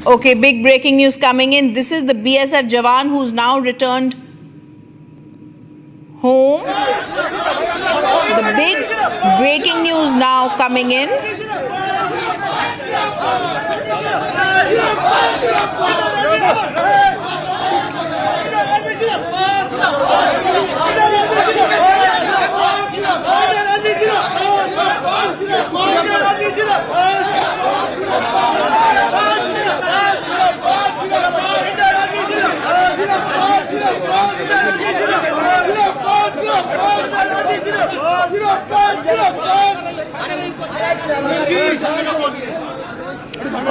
Okay, big breaking news coming in. This is the BSF Jawan who's now returned home. The big breaking news now coming in.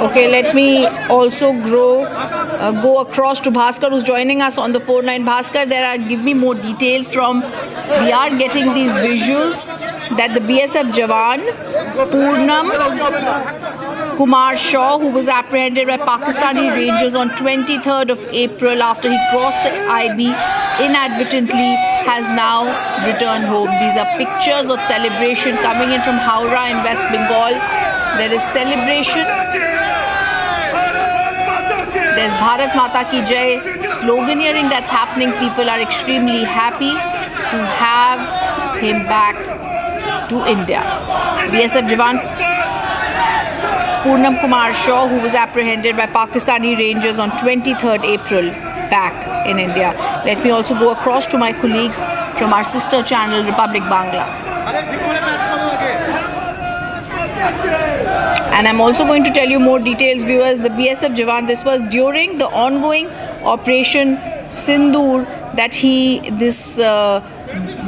Okay, let me also go across to Bhaskar, who's joining us on the phone line. Bhaskar, give me more details from. We are getting these visuals that the BSF Jawan Poonam Kumar Shaw, who was apprehended by Pakistani Rangers on 23rd of April after he crossed the IB inadvertently, has now returned home. These are pictures of celebration coming in from Howrah in West Bengal. There is celebration. There's Bharat Mata Ki Jai sloganeering that's happening. People are extremely happy to have him back to India. BSF Jawan Poonam Kumar Shaw, who was apprehended by Pakistani Rangers on 23rd April, back in India. Let me also go across to my colleagues from our sister channel, Republic Bangla. And I'm also going to tell you more details, viewers. The BSF Jawan, this was during the ongoing Operation Sindoor that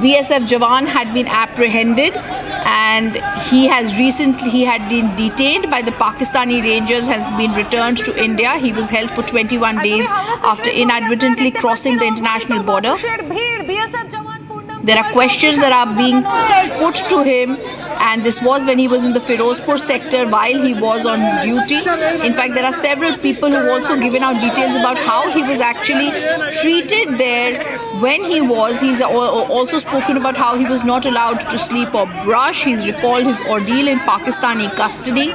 BSF Jawan had been apprehended, and he had been detained by the Pakistani Rangers, has been returned to India. He was held for 21 days after inadvertently crossing the international border. There are questions that are being put to him, and this was when he was in the Firozpur sector while he was on duty. In fact, there are several people who have also given out details about how he was actually treated there when he was. He's also spoken about how he was not allowed to sleep or brush. He's recalled his ordeal in Pakistani custody.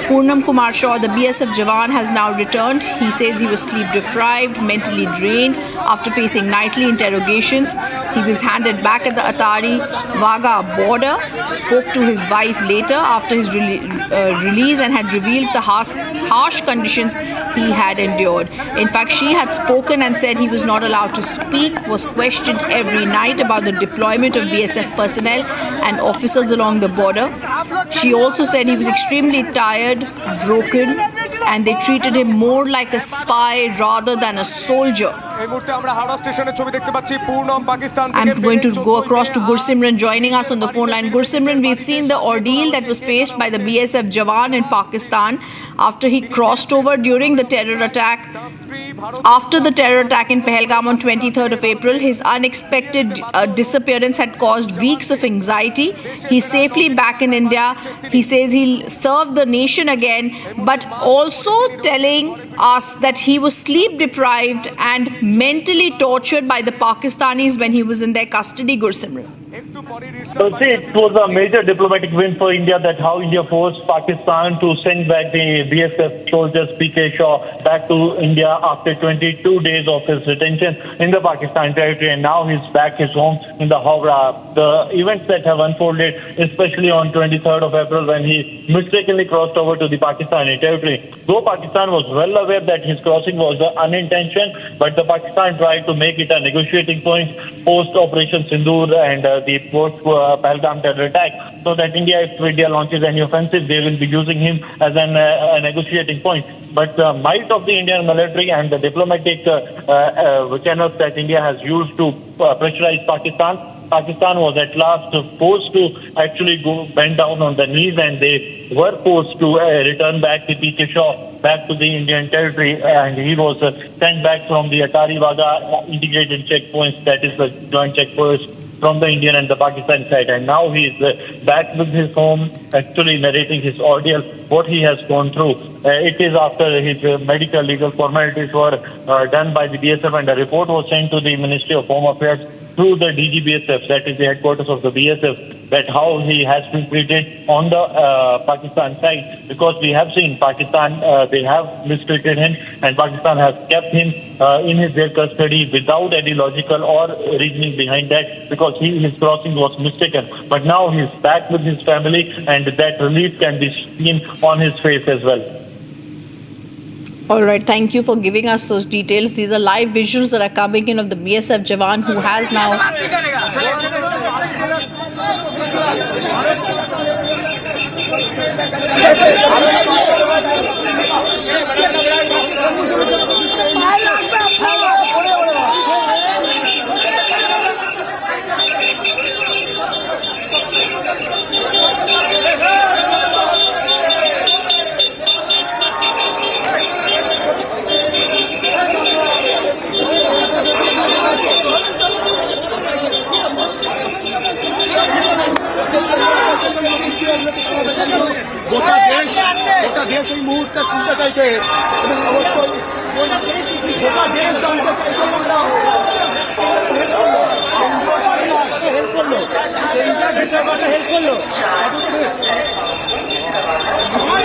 Poonam Kumar Shaw, the BSF Jawan, has now returned. He says he was sleep deprived, mentally drained after facing nightly interrogations. He was handed back at the Atari Wagah border, spoke to his wife later after his release and had revealed the harsh conditions he had endured. In fact, she had spoken and said he was not allowed to speak, was questioned every night about the deployment of BSF personnel and officers along the border. She also said he was extremely tired, broken, and they treated him more like a spy rather than a soldier. I'm going to go across to Gursimran joining us on the phone line. Gursimran, we've seen the ordeal that was faced by the BSF Jawan in Pakistan after he crossed over during the terror attack. After the terror attack in Pahalgam on 23rd of April, his unexpected disappearance had caused weeks of anxiety. He's safely back in India. He says he'll serve the nation again, but also telling us that he was sleep deprived and mentally tortured by the Pakistanis when he was in their custody. Gursimran. So see, it was a major diplomatic win for India that how India forced Pakistan to send back the BSF soldiers PK Shaw back to India after 22 days of his detention in the Pakistan territory, and now he's back his home in the Howrah. The events that have unfolded, especially on 23rd of April when he mistakenly crossed over to the Pakistani territory. Though Pakistan was well aware that his crossing was unintentional, but the Pakistan tried to make it a negotiating point post Operation Sindoor and the post-Pahalgam terror attack, so that if India launches any offensive, they will be using him as a negotiating point. But the might of the Indian military and the diplomatic channels that India has used to pressurize Pakistan was at last forced to actually bend down on the knees, and they were forced to return back the PK Shaw back to the Indian territory, and he was sent back from the Atari Wagah integrated checkpoints, that is the joint checkpoints from the Indian and the Pakistan side. And now he is back with his home, actually narrating his ordeal, what he has gone through. It is after his medical legal formalities were done by the BSF, and a report was sent to the Ministry of Home Affairs through the DGBSF, that is the headquarters of the BSF, that how he has been treated on the Pakistan side, because we have seen Pakistan, they have mistreated him, and Pakistan has kept him in their custody without any logical or reasoning behind that, because his crossing was mistaken. But now he's back with his family, and that relief can be seen on his face as well. All right, thank you for giving us those details. These are live visuals that are coming in of the BSF Jawan who has now গোটা দেশ এই মুহূর্তে শুনতে চাইছে এবং অবশ্যই গোটা দেশ জানতে চাইছে হেল্প করলো হেল্প করলো ভাই